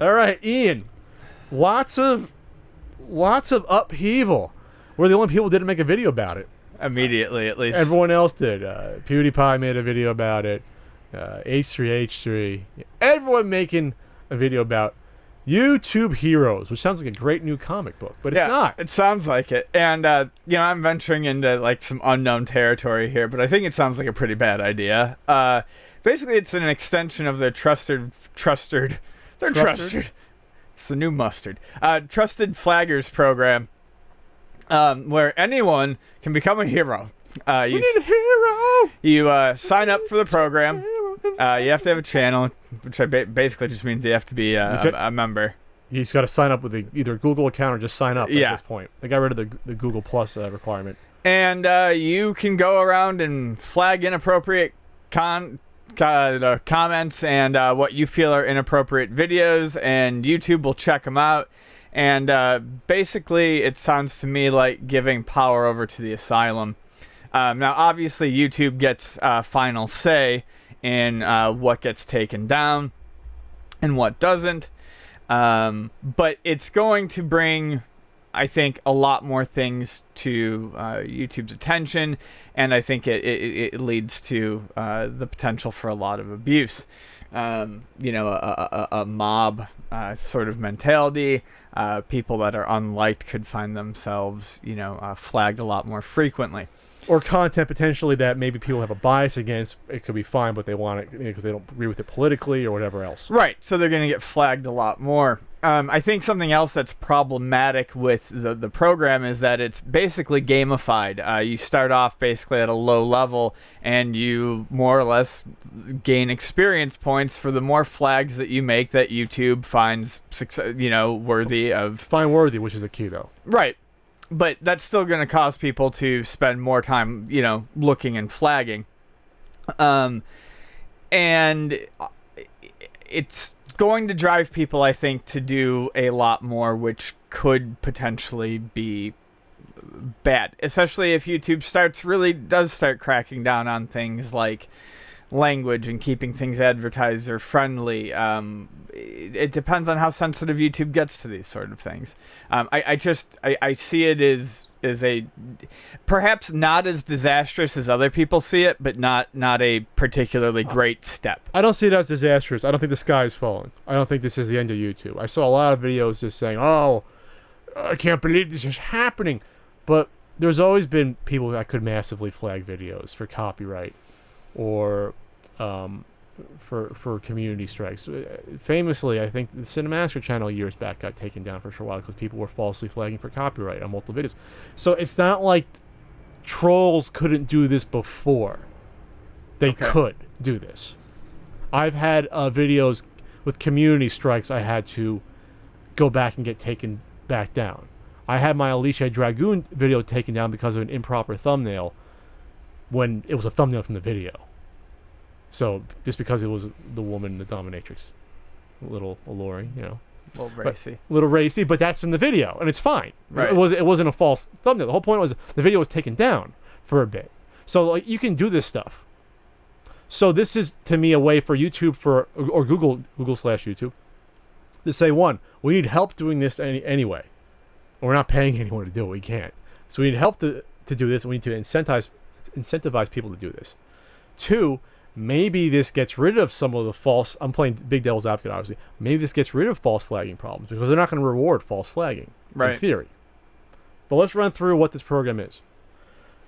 All right, Ian. Lots of upheaval. We're the only people who didn't make a video about it. Immediately, at least. Everyone else did. PewDiePie made a video about it. H3H3. Everyone making a video about YouTube Heroes, which sounds like a great new comic book, but it's not. It sounds like it. And, I'm venturing into, like, some unknown territory here, but I think it sounds like a pretty bad idea. Basically, it's an extension of their trusted. It's the new mustard. Trusted Flaggers program, where anyone can become a hero. We need a hero! You sign up for the program. You have to have a channel, which basically just means you have to be a member. You just got to sign up with either a Google account or just sign up at this point. They got rid of the Google Plus requirement. And you can go around and flag inappropriate comments and what you feel are inappropriate videos, and YouTube will check them out. And basically, it sounds to me like giving power over to the asylum. Now, obviously, YouTube gets final say in what gets taken down and what doesn't. But it's going to bring, I think, a lot more things to YouTube's attention, and I think it leads to the potential for a lot of abuse. A mob sort of mentality. People that are unliked could find themselves, flagged a lot more frequently. Or content potentially that maybe people have a bias against. It could be fine, but they want it because they don't agree with it politically or whatever else. Right, so they're going to get flagged a lot more. I think something else that's problematic with the program is that it's basically gamified. You start off basically at a low level, and you more or less gain experience points for the more flags that you make that YouTube finds worthy of. Find worthy, which is the key, though. Right. But that's still going to cause people to spend more time, looking and flagging. And it's going to drive people, I think, to do a lot more, which could potentially be bad. Especially if YouTube does start cracking down on things like language and keeping things advertiser friendly. It depends on how sensitive YouTube gets to these sort of things. I see it as a perhaps not as disastrous as other people see it, but not a particularly great step. I don't see it as disastrous. I don't think the sky is falling. I don't think this is the end of YouTube. I saw a lot of videos just saying, "Oh, I can't believe this is happening," but there's always been people that could massively flag videos for copyright or for community strikes. Famously, I think the Cinemaster channel years back got taken down for a short while because people were falsely flagging for copyright on multiple videos. So it's not like trolls couldn't do this before. They could do this. I've had videos with community strikes I had to go back and get taken back down. I had my Alicia Dragoon video taken down because of an improper thumbnail when it was a thumbnail from the video. So just because it was the woman, the dominatrix, a little alluring, A little racy. Little racy, but that's in the video, and it's fine. Right. It wasn't a false thumbnail. The whole point was the video was taken down for a bit. So you can do this stuff. So this is, to me, a way for YouTube or Google/YouTube to say, one, we need help doing this anyway. We're not paying anyone to do it. We can't. So we need help to do this, and we need to incentivize people to do this. Two, maybe this gets rid of some of the false. I'm playing big devil's advocate, obviously. Maybe this gets rid of false flagging problems because they're not going to reward false flagging, in theory. But let's run through what this program is.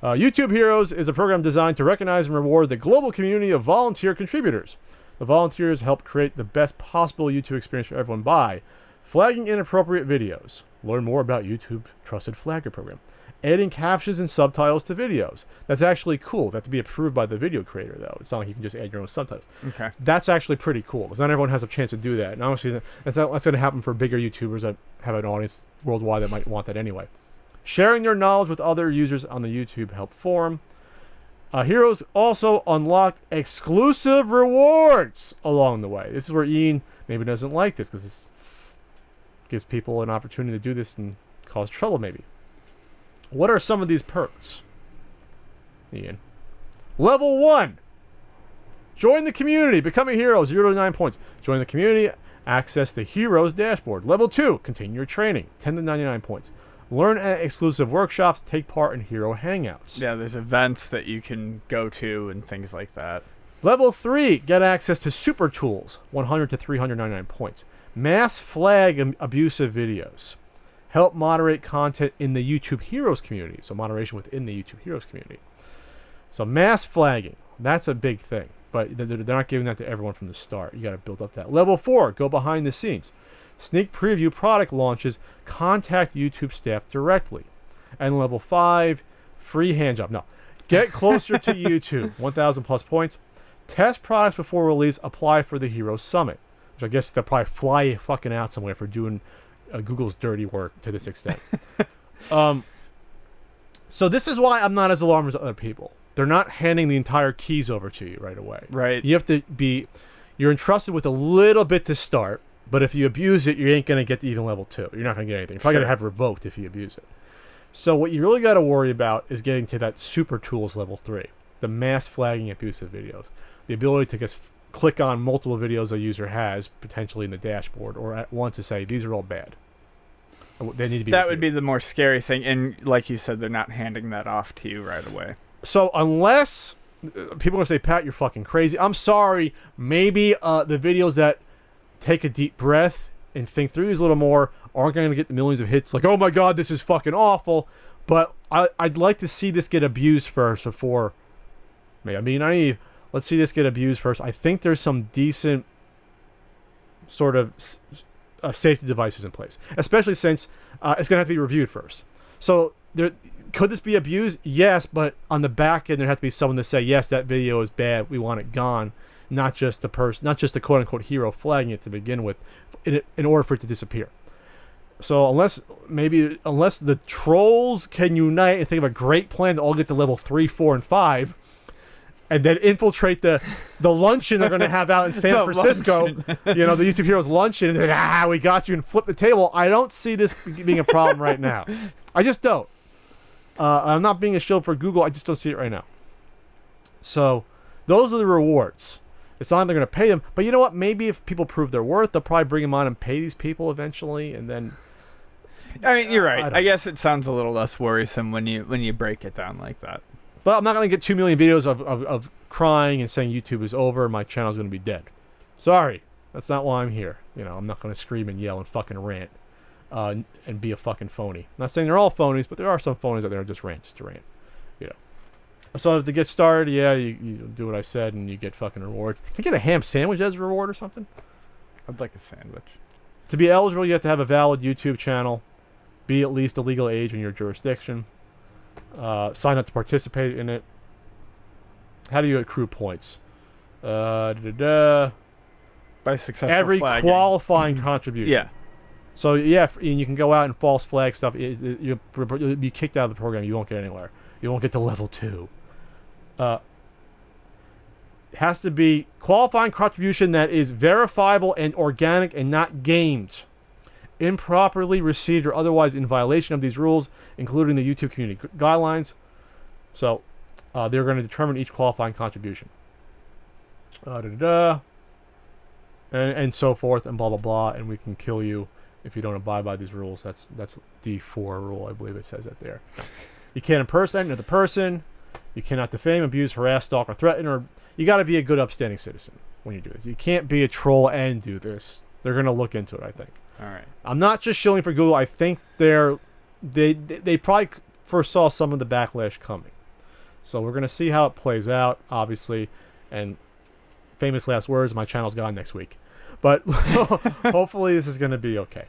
YouTube Heroes is a program designed to recognize and reward the global community of volunteer contributors. The volunteers help create the best possible YouTube experience for everyone by flagging inappropriate videos. Learn more about YouTube Trusted Flagger program. Adding captions and subtitles to videos. That's actually cool. That to be approved by the video creator, though. It's not like you can just add your own subtitles. Okay. That's actually pretty cool because not everyone has a chance to do that. And obviously, that's going to happen for bigger YouTubers that have an audience worldwide that might want that anyway. Sharing your knowledge with other users on the YouTube Help forum. Heroes also unlock exclusive rewards along the way. This is where Ian maybe doesn't like this because this gives people an opportunity to do this and cause trouble maybe. What are some of these perks, Ian? Level 1. Join the community. Become a hero. 0 to 9 points. Join the community Access the Heroes dashboard. Level 2, continue your training. 10 to 99 points. Learn at exclusive workshops. Take part in hero hangouts. Yeah, there's events that you can go to and things like that. Level 3, get access to super tools. 100 to 399 points. Mass flag abusive videos. Help moderate content in the YouTube Heroes community. So moderation within the YouTube Heroes community. So mass flagging. That's a big thing. But they're not giving that to everyone from the start. You got to build up that. Level 4, go behind the scenes. Sneak preview product launches. Contact YouTube staff directly. And level 5, free hand job. No. Get closer to YouTube. 1,000 plus points. Test products before release. Apply for the Hero Summit. Which I guess they'll probably fly you fucking out somewhere for doing Google's dirty work to this extent. So this is why I'm not as alarmed as other people. They're not handing the entire keys over to you right away. Right. You have to be... You're entrusted with a little bit to start, but if you abuse it, you ain't going to get to even level 2. You're not going to get anything. You're probably going to have revoked if you abuse it. So what you really got to worry about is getting to that super tools level 3. The mass flagging abusive videos. The ability to just click on multiple videos a user has, potentially in the dashboard, or at once to say, these are all bad. They need to be That reviewed. would be the more scary thing. And like you said, they're not handing that off to you right away. So unless people are going to say, Pat, you're fucking crazy. I'm sorry. Maybe the videos that take a deep breath and think through these a little more aren't going to get the millions of hits. Like, oh my God, this is fucking awful. But I'd like to see this get abused first before... I mean, let's see this get abused first. I think there's some decent sort of safety devices in place. Especially since it's going to have to be reviewed first. So could this be abused? Yes, but on the back end, there have to be someone to say, yes, that video is bad. We want it gone. Not just the quote unquote hero flagging it to begin with, in order for it to disappear. So unless the trolls can unite and think of a great plan to all get to level 3, 4, and 5, and then infiltrate the luncheon they're going to have out in San Francisco, the YouTube Heroes luncheon, and then, we got you, and flip the table. I don't see this being a problem right now. I just don't. I'm not being a shield for Google. I just don't see it right now. So those are the rewards. It's not like they're going to pay them. But you know what? Maybe if people prove their worth, they'll probably bring them on and pay these people eventually. And then... I mean, you're right. I guess it sounds a little less worrisome when you break it down like that. But I'm not going to get 2 million videos of crying and saying YouTube is over. My channel's going to be dead. Sorry. That's not why I'm here. I'm not going to scream and yell and fucking rant. And be a fucking phony. I'm not saying they're all phonies, but there are some phonies out there that just to rant. So to get started, you do what I said and you get fucking rewards. Can you get a ham sandwich as a reward or something? I'd like a sandwich. To be eligible, you have to have a valid YouTube channel, be at least a legal age in your jurisdiction, sign up to participate in it. How do you accrue points? By successful every flagging. qualifying contribution. Yeah. So and you can go out and false flag stuff. You'll be kicked out of the program. You won't get anywhere. You won't get to level 2. It has to be qualifying contribution that is verifiable and organic and not gamed. Improperly received or otherwise in violation of these rules, including the YouTube community guidelines. So they're going to determine each qualifying contribution. And so forth and blah blah blah, and we can kill you if you don't abide by these rules. That's D4 rule, I believe it says it there. You can't impersonate another person. You cannot defame, abuse, harass, stalk, or threaten. Or you got to be a good, upstanding citizen when you do this. You can't be a troll and do this. They're going to look into it, I think. All right. I'm not just shilling for Google. I think they probably foresaw some of the backlash coming. So we're going to see how it plays out, obviously. And famous last words, my channel's gone next week. But hopefully this is going to be okay.